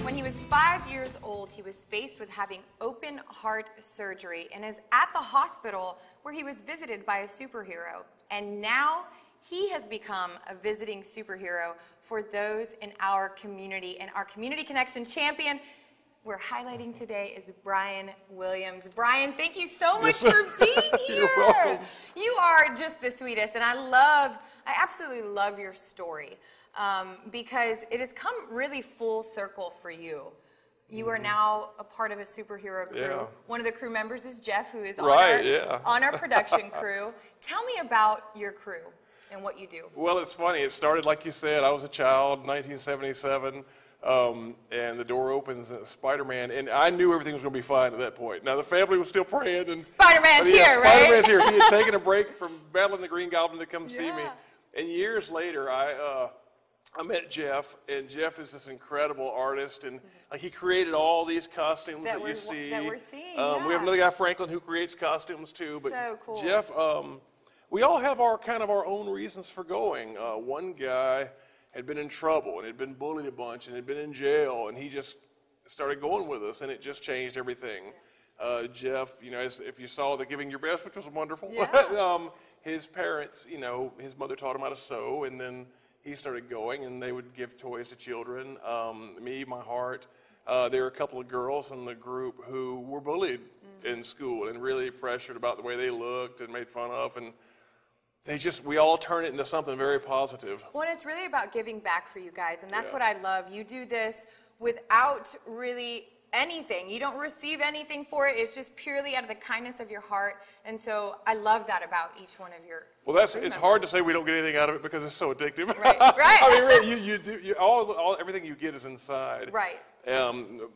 When he was 5 years old, he was faced with having open heart surgery and is at the hospital where he was visited by a superhero. And now he has become a visiting superhero for those in our community. And our Community Connection champion we're highlighting today is Bryan Williams. Bryan, thank you so much for being here. You're welcome. You are just the sweetest, and I absolutely love your story because it has come really full circle for you. You are now a part of a superhero crew. Yeah. One of the crew members is Jeff, who is on our production crew. Tell me about your crew and what you do. Well, it's funny. It started, like you said, I was a child, 1977. And the door opens, Spider-Man, and I knew everything was going to be fine at that point. Now, the family was still praying. And Spider-Man's here, right? Spider-Man's here. He had taken a break from battling the Green Goblin to come see me. And years later, I met Jeff, and Jeff is this incredible artist, and he created all these costumes that you see. That we're seeing, We have another guy, Franklin, who creates costumes, too. But so cool. Jeff, we all have our own reasons for going. One guy had been in trouble and had been bullied a bunch and had been in jail, and he just started going with us, and it just changed everything. Jeff, if you saw the Giving Your Best, which was wonderful, his parents, his mother taught him how to sew, and then he started going, and they would give toys to children. Me, my heart. There were a couple of girls in the group who were bullied in school and really pressured about the way they looked and made fun of, and we all turn it into something very positive. Well, and it's really about giving back for you guys, and that's what I love. You do this without really anything. You don't receive anything for it. It's just purely out of the kindness of your heart, and so I love that about each one of your. Well, it's hard to say we don't get anything out of it because it's so addictive. Right. I mean, really, you do. Everything you get is inside. Right.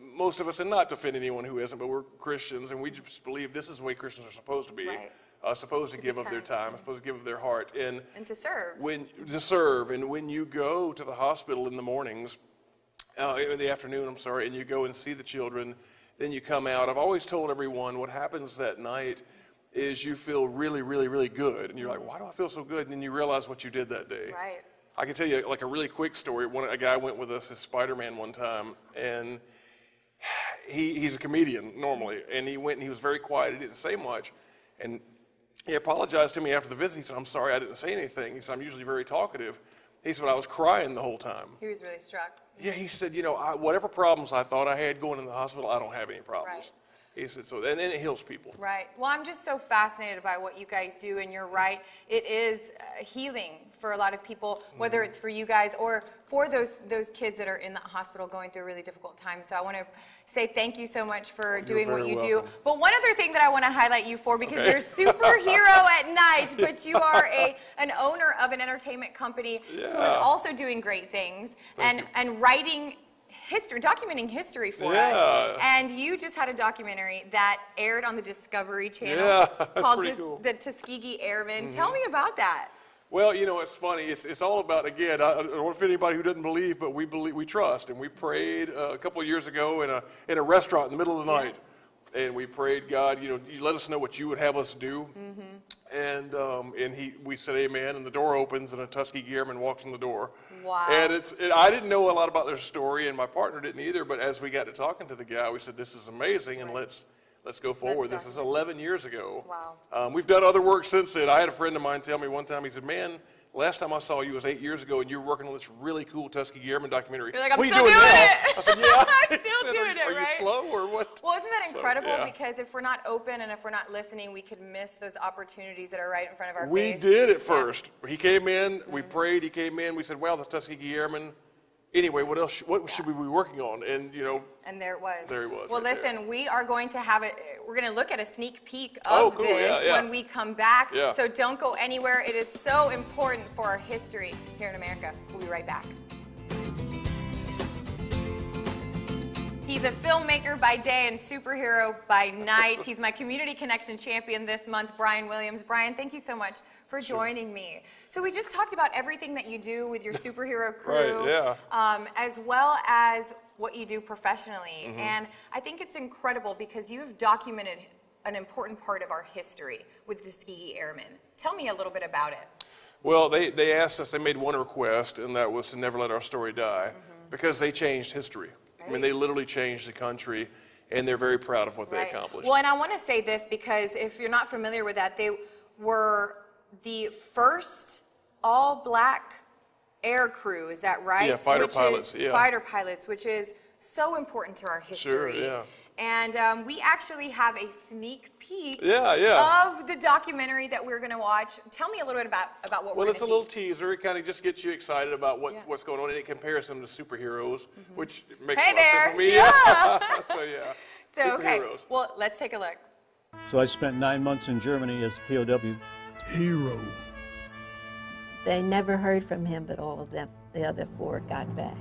Most of us, and not to offend anyone who isn't, but we're Christians, and we just believe this is the way Christians are supposed to be. Right. Supposed to give of their time, supposed to give of their heart, and to serve. And when you go to the hospital in the mornings, in the afternoon, and you go and see the children, then you come out. I've always told everyone what happens that night is you feel really, really, really good, and you're like, why do I feel so good? And then you realize what you did that day. Right. I can tell you like a really quick story. A guy went with us as Spider-Man one time, and he's a comedian normally, and he went and he was very quiet. He didn't say much, and he apologized to me after the visit. He said, I'm sorry, I didn't say anything. He said, I'm usually very talkative. He said, I was crying the whole time. He was really struck. Yeah, he said, whatever problems I thought I had going in the hospital, I don't have any problems. Right. He said, and then it heals people. Right. Well, I'm just so fascinated by what you guys do, and you're right. It is healing for a lot of people, whether it's for you guys or for those kids that are in the hospital going through a really difficult time. So I want to say thank you so much for doing what you do. But one other thing that I want to highlight you for, because you're a superhero at night, but you are an owner of an entertainment company who is also doing great things and writing documenting history for us. And you just had a documentary that aired on the Discovery Channel called the Tuskegee Airmen. Tell me about that. Well, it's funny. It's all about, again, I don't want to offend anybody who doesn't believe, but we trust. And we prayed a couple of years ago in a restaurant in the middle of the night. And we prayed, God, you let us know what you would have us do. And we said amen, and the door opens, and a Tuskegee Airman walks in the door. Wow. And I didn't know a lot about their story, and my partner didn't either, but as we got to talking to the guy, we said, this is amazing, and let's go forward. This is 11 years ago. Wow. We've done other work since then. I had a friend of mine tell me one time, he said, man, last time I saw you was 8 years ago, and you were working on this really cool Tuskegee Airmen documentary. You're like, I'm what still are you doing doing now? it. I said, yeah. I'm still doing it, Are you slow or what? Well, isn't that incredible? Because if we're not open and if we're not listening, we could miss those opportunities that are right in front of our face. We did at first. He came in, we prayed, he came in, we said, wow, the Tuskegee Airmen. Anyway, what should we be working on? And, and there it was. There he was. Well, listen, we are going to we're going to look at a sneak peek of this when we come back. Yeah. So don't go anywhere. It is so important for our history here in America. We'll be right back. He's a filmmaker by day and superhero by night. He's my Community Connection champion this month, Bryan Williams. Bryan, thank you so much for joining me. So we just talked about everything that you do with your superhero crew, as well as what you do professionally. And I think it's incredible because you've documented an important part of our history with Tuskegee Airmen. Tell me a little bit about it. Well, they asked us, they made one request, and that was to never let our story die, because they changed history. I mean, they literally changed the country, and they're very proud of what they accomplished. Well, and I want to say this because if you're not familiar with that, they were the first all-black air crew, is that right? Yeah, fighter pilots. Fighter pilots, which is so important to our history. Sure, yeah. And we actually have a sneak peek of the documentary that we're going to watch. Tell me a little bit about what we're going to see. Well, it's a little teaser. It kind of just gets you excited about what's going on, and it compares them to superheroes, which makes a lot of sense for me. Yeah. So, yeah. So, okay. Superheroes. Well, let's take a look. So I spent 9 months in Germany as a POW. Hero. They never heard from him, but all of them, the other 4 got back.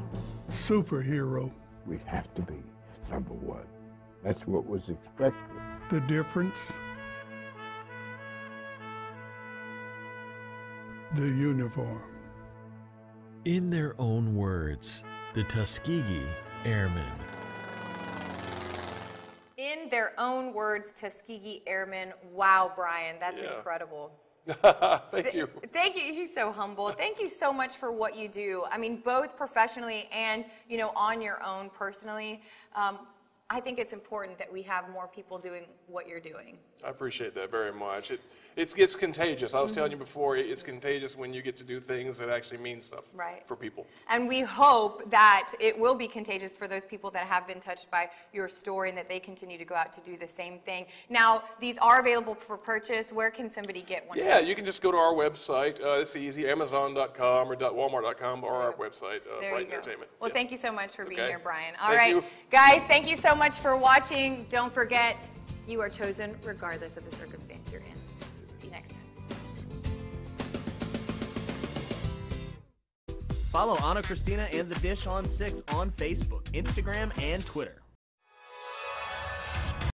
Superhero. We'd have to be number 1. That's what was expected. The difference? The uniform. In their own words, the Tuskegee Airmen. In their own words, Tuskegee Airmen. Wow, Bryan, that's incredible. Thank you. Thank you. He's so humble. Thank you so much for what you do. I mean, both professionally and, on your own personally. I think it's important that we have more people doing what you're doing. I appreciate that very much. It gets contagious. I was telling you before, it's contagious when you get to do things that actually mean stuff for people. And we hope that it will be contagious for those people that have been touched by your story and that they continue to go out to do the same thing. Now, these are available for purchase. Where can somebody get one? Yeah, you can just go to our website. It's easy, Amazon.com or .walmart.com or our website, Bryan Entertainment. Well, thank you so much for being here, Bryan. All Thank right, you. guys, thank you so much for watching. Don't forget, you are chosen regardless of the circumstance you're in. See you next time. Follow Anna Christina and The Dish on 6 on Facebook, Instagram, and Twitter.